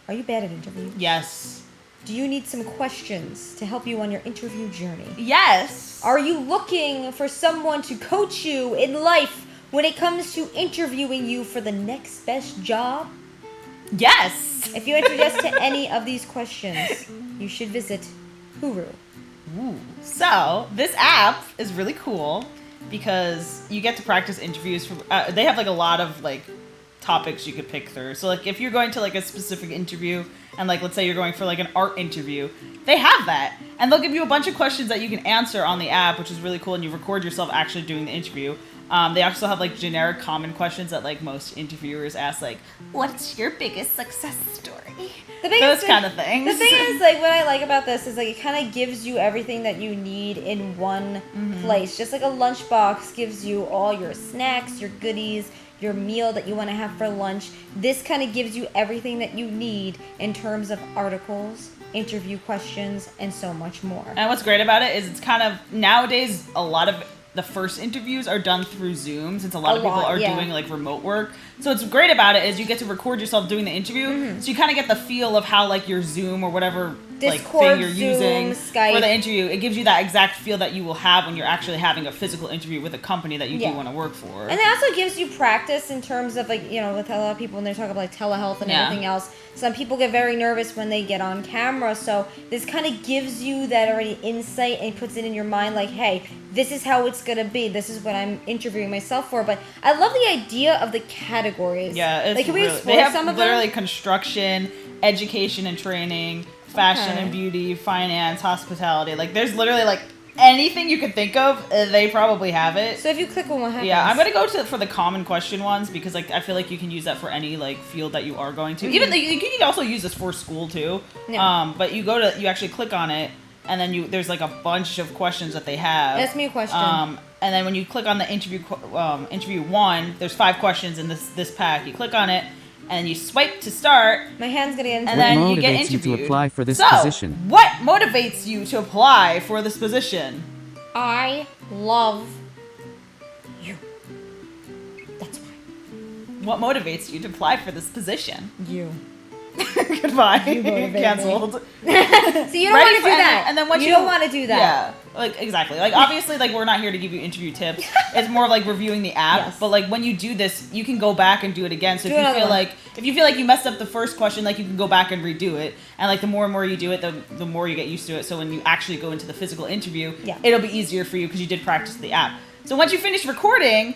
Are you bad at interviews? Yes. Do you need some questions to help you on your interview journey? Yes. Are you looking for someone to coach you in life when it comes to interviewing you for the next best job? Yes. If you answer yes to any of these questions, you should visit Huru. Ooh. So, this app is really cool because you get to practice interviews. They have like a lot of like topics you could pick through. So like if you're going to like a specific interview and like let's say you're going for like an art interview, they have that. And they'll give you a bunch of questions that you can answer on the app, which is really cool, and you record yourself actually doing the interview. They also have like generic common questions that like most interviewers ask, like, what's your biggest success story? Those kind of things. The thing is, like, what I like about this is like it kind of gives you everything that you need in one place. Just like a lunchbox gives you all your snacks, your goodies, your meal that you want to have for lunch. This kind of gives you everything that you need in terms of articles, interview questions, and so much more. And what's great about it is it's kind of, nowadays, a lot of the first interviews are done through Zoom, since a lot of people are doing like remote work. So what's great about it is you get to record yourself doing the interview, so you kind of get the feel of how like your Zoom or whatever Discord, like thing you're Zoom, using Skype. for the interview. It gives you that exact feel that you will have when you're actually having a physical interview with a company that you do want to work for. And it also gives you practice in terms of like, you know, with a lot of people when they talk about like telehealth and everything else, some people get very nervous when they get on camera. So this kind of gives you that already insight and puts it in your mind like, hey, this is how it's going to be. This is what I'm interviewing myself for. But I love the idea of the categories. Yeah, it's like, can we really, explore they have some of literally them? Construction, education and training, fashion and beauty, finance, hospitality. Like, there's literally like anything you can think of, they probably have it. So if you click on what happens? Yeah, I'm gonna go for the common question ones because like I feel like you can use that for any like field that you are going to. Even you can also use this for school too. Yeah. But you actually click on it, and then there's like a bunch of questions that they have. Ask me a question. And then when you click on the interview one, there's 5 questions in this pack. You click on it, and you swipe to start. My hand's gonna get into and then what you get motivates interviewed. you to apply for this so, position? What motivates you to apply for this position? I love you. That's why. What motivates you to apply for this position? You. Goodbye. You motivate Canceled. So you don't want to do that. And then once you don't want to do that. Yeah, like exactly. Like obviously, like we're not here to give you interview tips. It's more of like reviewing the app. Yes. But like when you do this, you can go back and do it again. So Do if you feel like you messed up the first question, like you can go back and redo it. And like the more and more you do it, the more you get used to it. So when you actually go into the physical interview, it'll be easier for you because you did practice the app. So once you finish recording,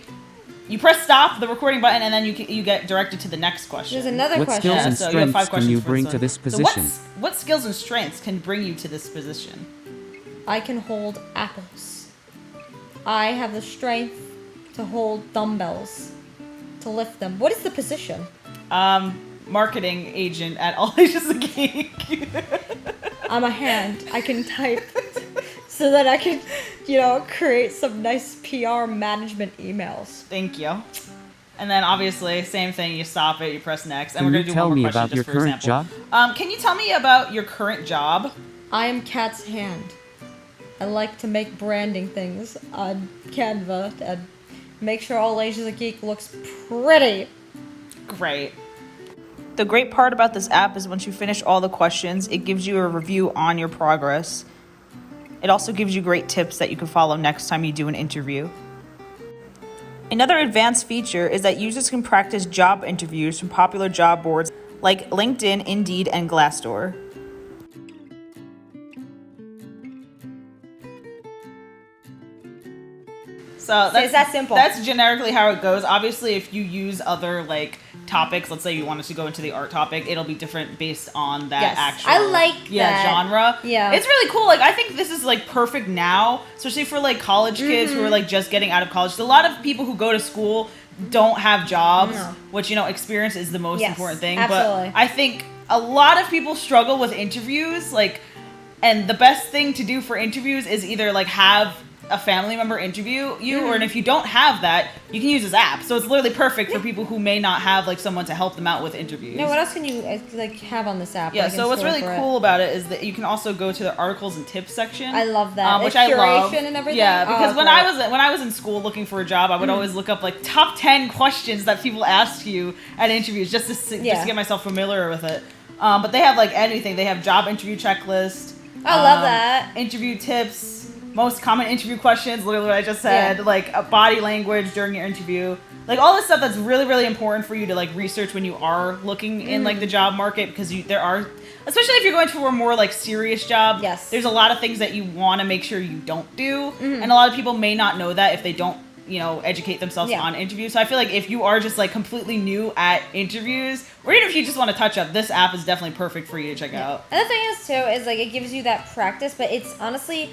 you press stop, the recording button, and then you get directed to the next question. There's another What question. skills and so you have 5 strengths can you questions for bring this to one. this So position? what skills and strengths can bring you to this position? I can hold apples. I have the strength to hold dumbbells, to lift them. What is the position? Marketing agent at AAOG is Geek. I'm a hand. I can type so that I can, create some nice PR management emails. Thank you. And then obviously, same thing. You stop it. You press next. And Can we're you gonna do tell one me more question about your just for current example. job? Can you tell me about your current job? I am Kat's hand. I like to make branding things on Canva and make sure AAOG is Geek looks pretty. Great. The great part about this app is once you finish all the questions, it gives you a review on your progress. It also gives you great tips that you can follow next time you do an interview. Another advanced feature is that users can practice job interviews from popular job boards like LinkedIn, Indeed, and Glassdoor. So it's that simple. That's generically how it goes. Obviously, if you use other topics, let's say you wanted to go into the art topic, it'll be different based on that actual I like that. genre. Yeah. It's really cool. I think this is perfect now, especially for college kids who are just getting out of college. So a lot of people who go to school don't have jobs, which experience is the most important thing. Absolutely. But I think a lot of people struggle with interviews, and the best thing to do for interviews is either have a family member interview you, or and if you don't have that, you can use this app. So it's literally perfect for people who may not have someone to help them out with interviews. No, what else can you have on this app? Yeah, so what's really cool about it is that you can also go to the articles and tips section. I love that. Which I love. And everything. Yeah, because when I was in school looking for a job, I would always look up top 10 questions that people ask you at interviews just to get myself familiar with it. But they have like anything. They have job interview checklist. I love that. Interview tips, most common interview questions, literally what I just said, like body language during your interview. Like all this stuff that's really, really important for you to like research when you are looking in like the job market, because there are, especially if you're going for a more like serious job, there's a lot of things that you want to make sure you don't do. And a lot of people may not know that if they don't, educate themselves on interviews. So I feel like if you are just like completely new at interviews, or even if you just want to touch up, this app is definitely perfect for you to check out. And the thing is too, is like it gives you that practice, but it's honestly,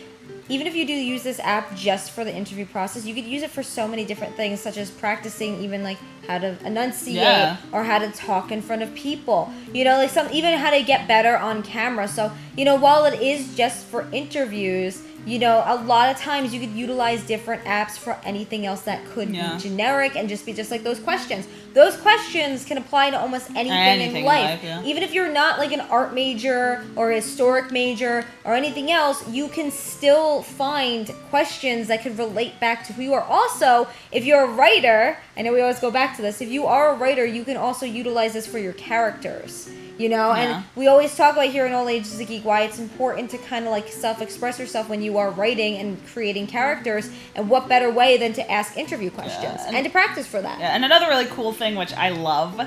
even if you do use this app just for the interview process, you could use it for so many different things, such as practicing even like how to enunciate or how to talk in front of people. Like even how to get better on camera. So, while it is just for interviews, a lot of times you could utilize different apps for anything else that could be generic and just be just like those questions. Those questions can apply to almost anything in life. Even if you're not like an art major or a historic major or anything else, you can still find questions that could relate back to who you are. Also, if you're a writer, I know we always go back to this, if you are a writer, you can also utilize this for your characters. And we always talk about here in All Ages of Geek why it's important to kind of like self-express yourself when you are writing and creating characters, and what better way than to ask interview questions and to practice for that. And another really cool thing, which I love,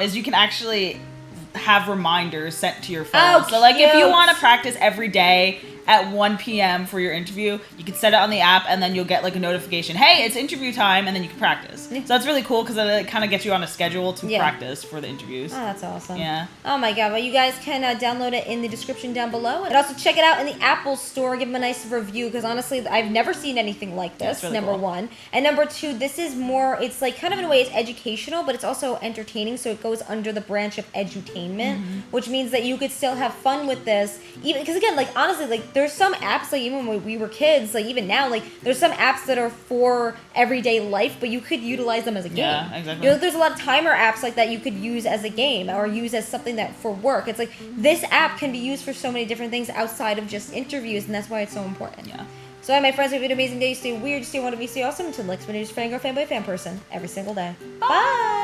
is you can actually have reminders sent to your phone. So like if you want to practice every day at 1 p.m. for your interview, you can set it on the app, and then you'll get like a notification, hey, it's interview time, and then you can practice. So that's really cool because it kind of gets you on a schedule to practice for the interviews. Oh, that's awesome. Yeah. Oh my god. Well, you guys can download it in the description down below, and also check it out in the Apple Store. Give them a nice review, because honestly, I've never seen anything like this. Really number cool. one, and number two, this is more. It's like kind of in a way, it's educational, but it's also entertaining. So it goes under the branch of edutainment, which means that you could still have fun with this, even because again, like honestly, like there's some apps like even when we were kids, like even now, like there's some apps that are for everyday life, but you could utilize them as a game. Yeah, exactly. There's a lot of timer apps like that you could use as a game or use as something that for work. It's like this app can be used for so many different things outside of just interviews, and that's why it's so important. Yeah. So, my friends, have an amazing day. Stay weird, stay wonderful, stay awesome. Until next minute, just fangirl, fanboy, fan person every single day. Bye.